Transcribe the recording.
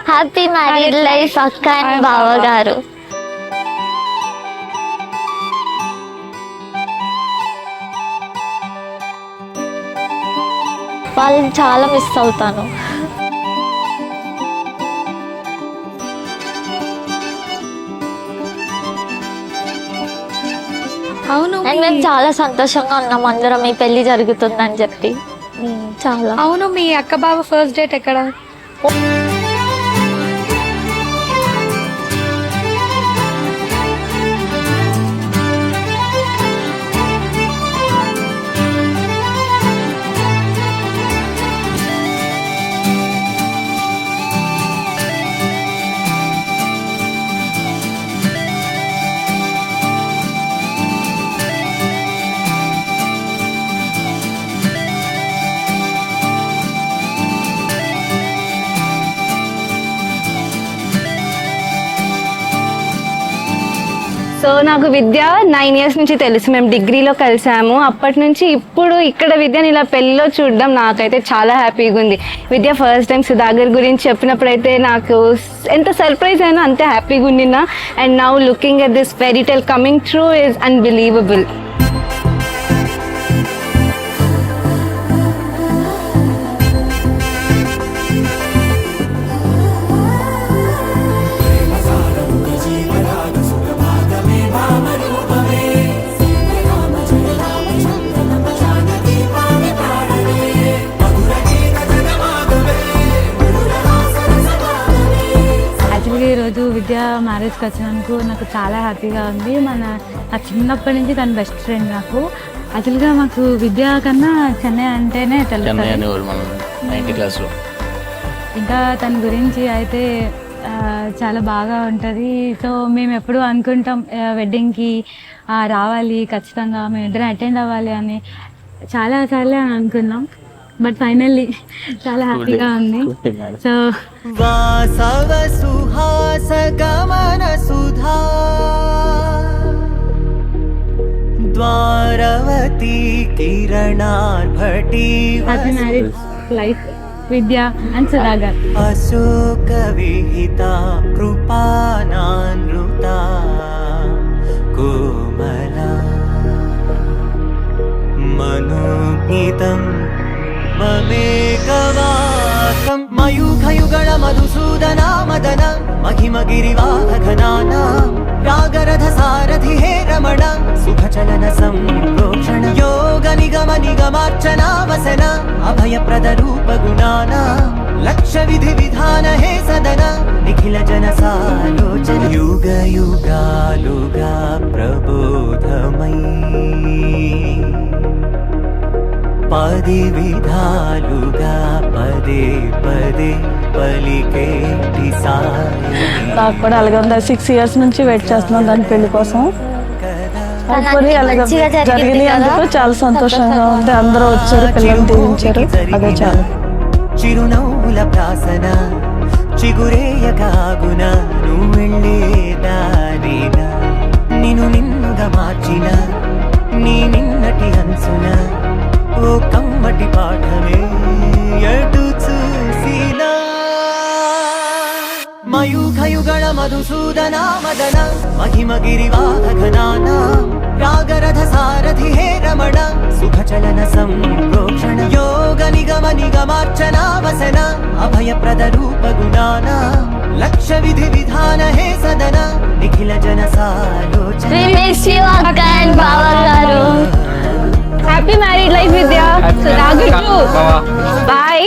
Happy married life అక్క and బావ గారు. వాళ్ళని చాలా మిస్ అవుతాను. అవును, మేము చాలా సంతోషంగా ఉన్నాం అందరం మీ పెళ్లి జరుగుతుందని చెప్పి. చాలా. అవును, మీ అక్క బావ ఫస్ట్ డేట్ ఎక్కడ? సో నాకు విద్య 9 years నుంచి తెలుసు. మేము డిగ్రీలో కలిసాము. అప్పటి నుంచి ఇప్పుడు ఇక్కడ విద్యని ఇలా పెళ్ళిలో చూడడం నాకైతే చాలా హ్యాపీగా ఉంది. విద్య ఫస్ట్ టైం సుధాకర్ గురించి చెప్పినప్పుడైతే నాకు ఎంత సర్ప్రైజ్ అయినా అంతే హ్యాపీగా ఉండినా. And now looking at this fairy tale coming true is unbelievable. ఈరోజు విద్య మ్యారేజ్కి వచ్చినందుకు నాకు చాలా హ్యాపీగా ఉంది. నాకు చిన్నప్పటి నుంచి తన బెస్ట్ ఫ్రెండ్. నాకు యాక్చువల్గా మాకు విద్య కన్నా చెన్నై అంటేనే తెలుస్తుంది. ఇంకా తన గురించి అయితే చాలా బాగా ఉంటుంది. సో మేము ఎప్పుడు అనుకుంటాం వెడ్డింగ్కి రావాలి, ఖచ్చితంగా మేము ఇద్దరం అటెండ్ అవ్వాలి అని చాలాసార్లు అనుకున్నాం. బట్ ఫైనల్లీ చాలా హ్యాపీగా ఉంది. సో వాసవ సుహాస గమన సుధా ద్వారవతి కిరణార్భటి happy marriage life Vidya and Sudhakar. అశోక విహిత కృపానానృత కోమల మనోగీతం మమేకవాకం మయూఖయుగళ మధుసూదన మదన మహిమ గిరివాహఘనాన రాగరథ సారథి హే రమణ సుఖచలన సంప్రోక్షణ యోగ నిగమ నిగమార్చనా వసన అభయప్రద రూప గుణాన లక్ష్య విధి విధాన హే సదన నిఖిల జన సాలోచన యుగ యుగాలుగా ప్రబోధమై పది విధాలుగా పదే పదే పలికేటి నాకు కూడా అలాగే ఉంది. 6 years నుంచి వెయిట్ చేస్తున్నాం దాని పెళ్లి కోసం. జరిగింది అందుకు చాలా సంతోషంగా ఉంది. అందరూ వచ్చారు, పిల్లలు దీవించారు, అదే చాలు. చిరునవ్వుల ప్రాసన చిగురేయగాగున నువ్వు వెళ్ళేదారిన నిన్ను నిన్నుగా మార్చిన నీ నిన్నటి హంసున ఓ కమ్మటి పాఠమే ఎటు చూసినా మయూఖయుగళ మధుసూదన మదన మహిమ గిరివాహఘనాన రాగరథ సారథి హే రమణ సుఖచలన సంప్రోక్షణ యోగ నిగమ నిగమార్చనా వసన అభయప్రద రూప గుణాన లక్ష్య విధి విధాన హే సదన నిఖిల జన సాలోచన. హ్యాపీ మ్యారీడ్ లైఫ్ విద్య. బాయ్.